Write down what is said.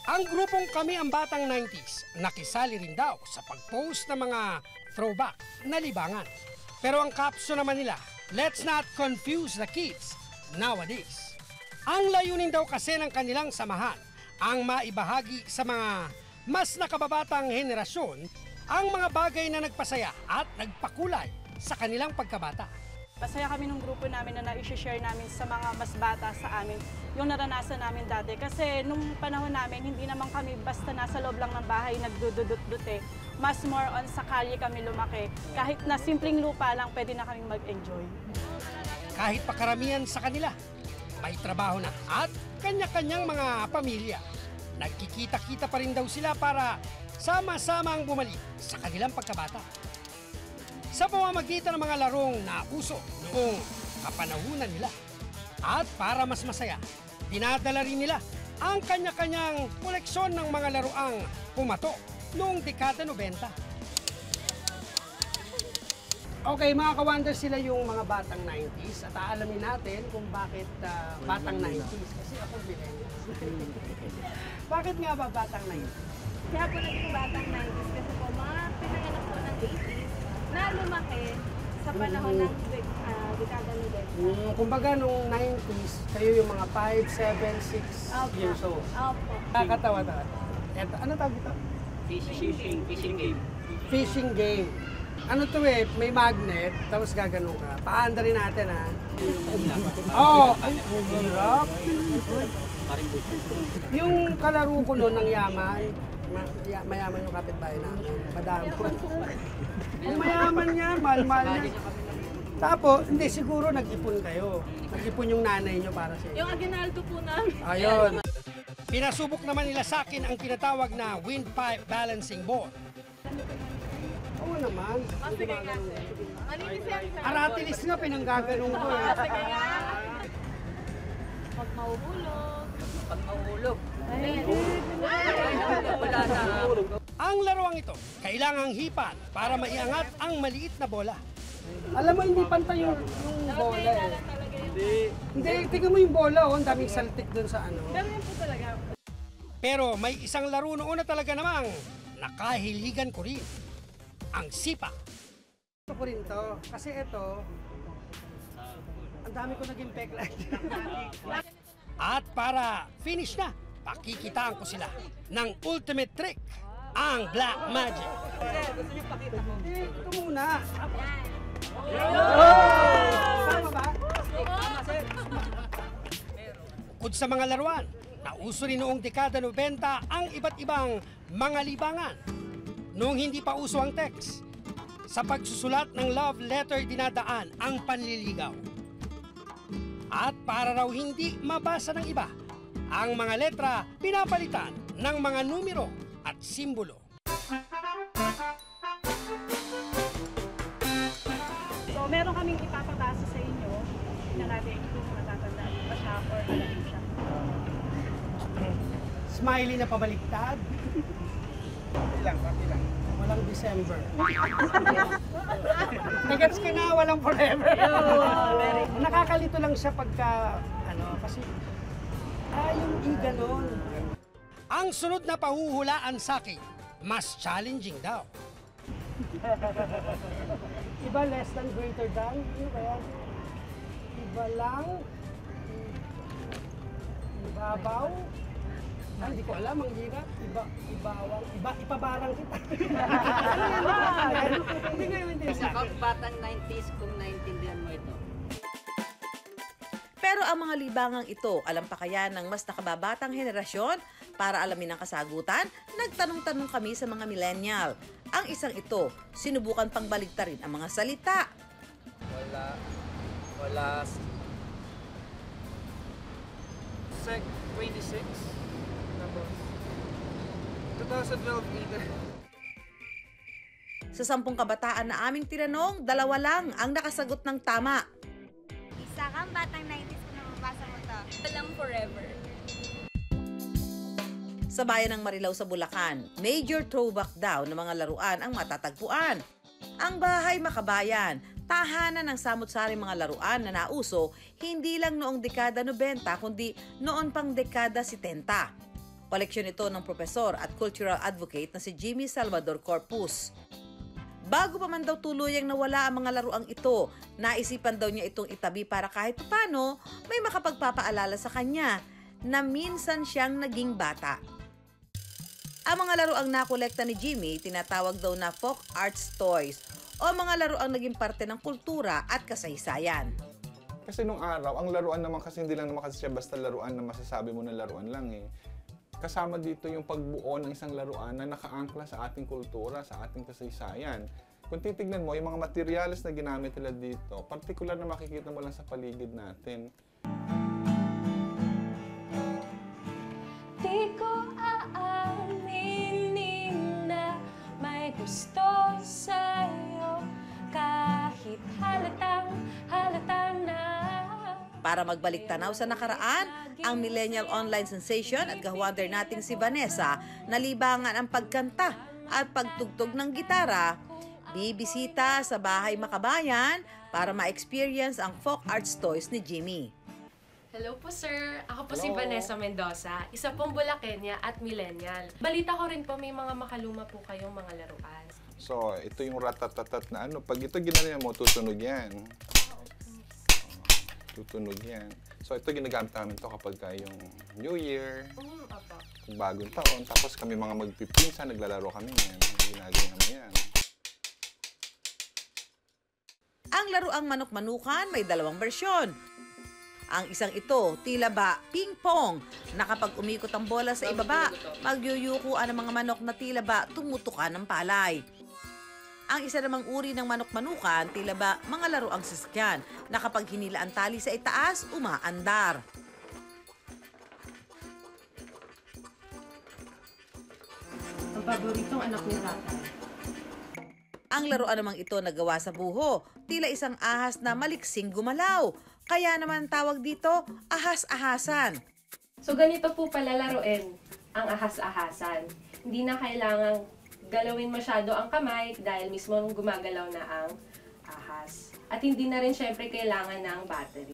Ang grupong Kami ang Batang 90s nakisali rin daw sa pag-post ng mga throwback na libangan. Pero ang caption naman nila, let's not confuse the kids nowadays. Ang layunin daw kasi ng kanilang samahan ang maibahagi sa mga mas nakababatang henerasyon ang mga bagay na nagpasaya at nagpakulay sa kanilang pagkabata. Masaya kami ng grupo namin na na-share namin sa mga mas bata sa amin yung naranasan namin dati. Kasi nung panahon namin, hindi naman kami basta nasa loob lang ng bahay nagdududut-dut eh. Mas more on sa kalye kami lumaki. Kahit na simpleng lupa lang, pwede na kaming mag-enjoy. Kahit pa karamihan sa kanila, may trabaho na at kanya-kanyang mga pamilya. Nagkikita-kita pa rin daw sila para sama-samang bumalik sa kanilang pagkabata. Sa pamamagitan ng mga larong nauso noong kapanahunan nila. At para mas masaya, dinadala rin nila ang kanya-kanyang koleksyon ng mga laruang pumatok noong dekada 90. Okay, mga ka-wonder, sila yung mga batang 90s at aalamin natin kung bakit batang 90s. Kasi ako millennials. Bakit nga ba batang 90s? Kaya po naging batang 90s kasi po mga pinanganak po ng 80s na lumaki sa panahon ng dekada ni Delta. Kumbaga nung 90s, kayo yung mga 5, 7, 6 years old. Opo. Nakakatawa. Eto, ano tawag ito? Fishing game. Fishing game. Ano to eh, may magnet, tapos gaganon ka. Paanda rin natin ha. Oo, ay, ang hirap. Yung kalaro ko noon ng yaman, mayaman yung kapitbahay namin. Madami. Yung mayaman niya, mahal-mahal niya. Tapos, hindi, siguro nag-ipon kayo. Nag-ipon yung nanay niyo para sa iyo. Yung aginaldo po namin. Ayun. Pinasubok naman nila sa akin ang tinatawag na windpipe balancing board. Oo naman. Sige nga, sir. Malinis yan, sir. Aratilis nga, pinanggaganong ko eh. Sige nga. Pag mahuhulog. Pag mahulog. Ang laruang ito, kailangang hipan para maiangat ang maliit na bola. Alam mo, hindi pantay yung bola eh. Hindi, tingnan mo yung bola, oh, ang daming saltik dun sa ano. Pero yun po talaga. Pero may isang laro noon na talaga namang nakahiligan ko rin. Ang sipa. Ito ko rin to, kasi ito, ang dami ko naging peklat. At para finish na, pakikitaan ko sila ng ultimate trick, ang Black Magic. Gusto niyo pakita mo? Ito muna. Tama ba? Tama, sir. Bukod sa mga laruan, nauso rin noong dekada 90 ang iba't ibang mga libangan. Noong hindi pa uso ang text, sa pagsusulat ng love letter dinadaan ang panliligaw. At para raw hindi mabasa ng iba, ang mga letra pinapalitan ng mga numero at simbolo. So meron kaming ipapabasa sa inyo na natin kung matatandaan pa siya or alam mo siya. Smiley na pabaliktad. Ilang. Walang December. Nagets ka na, walang forever. Nakakalito lang siya pagka, kasi, yung ganon. Ang sunod na pahuhulaan sa akin, mas challenging daw. Iba less than, greater than, ano ba yan? Iba lang, ibabaw. Ay, hindi ko alam, ang hirap. Ibawang, ipabarang kita. Hindi ko yung Sa batang 90s, kung naintindihan mo ito. Pero ang mga libangang ito, alam pa kaya ng mas nakababatang henerasyon? Para alamin ang kasagutan, nagtanong-tanong kami sa mga millennial. Ang isang ito, sinubukan pang baligtarin ang mga salita. Wala. Sec 26. Tapos 2012 either. Sa 10 kabataan na aming tinanong, 2 lang ang nakasagot ng tama. Isa kang batang 90s kung nababasa mo to. Walang forever. Sa bayan ng Marilao sa Bulacan, major throwback daw ng mga laruan ang matatagpuan. Ang bahay makabayan, tahanan ng samut-saring mga laruan na nauso hindi lang noong dekada 90 kundi noon pang dekada 70. Koleksyon ito ng profesor at cultural advocate na si Jimmy Salvador Corpus. Bago pa man daw tuluyang nawala ang mga laruang ito, naisipan daw niya itong itabi para kahit paano may makapagpapaalala sa kanya na minsan siyang naging bata. Ang mga laruang nakolekta ni Jimmy, tinatawag daw na folk arts toys o mga laruang naging parte ng kultura at kasaysayan. Kasi nung araw, ang laruan naman kasi hindi lang naman kasi siya basta laruan na masasabi mo na laruan lang eh. Kasama dito yung pagbuo ng isang laruan na nakaangkla sa ating kultura, sa ating kasaysayan. Kung titignan mo, yung mga materyales na ginamit nila dito, partikular na makikita mo lang sa paligid natin. Di ko aaminin na may gusto sa'yo kahit halatang na. Para magbalik tanaw sa nakaraan, ang millennial online sensation at ka-wonder nating si Vanessa nalibangan ang pagkanta at pagtugtog ng gitara, bibisita sa bahay makabayan para ma-experience ang folk arts toys ni Jimmy. Hello po sir, ako po si Hello. Vanessa Mendoza, isa pong Bulakenya at millennial. Balita ko rin po may mga makaluma po kayong mga laruan. So, ito yung ratatatat na ano. Pag ito ginanyan mo, tutunog yan. Tutunog yan. So, ito ginagamit namin to kapag yung New Year, Opo. kung bagong taon. Tapos kami mga magpipinsan, naglalaro kami yan. Ginagawa naman yan. Ang laruang manok-manukan may dalawang bersyon. Ang isang ito, tila ba ping-pong, na kapag umikot ang bola sa ibaba, magyuyukuan ang mga manok na tila ba tumutukan ng palay. Ang isa namang uri ng manok-manukan, tila ba mga laruang sasakyan, na kapag hinila ang tali sa itaas, umaandar. Ang paboritong anak ni Tatay. Ang laruan namang ito nagawa sa buho, tila isang ahas na maliksing gumalaw. Kaya naman tawag dito, ahas-ahasan. So ganito po pala laruin ang ahas-ahasan. Hindi na kailangang galawin masyado ang kamay dahil mismo gumagalaw na ang ahas. At hindi na rin syempre kailangan ng battery.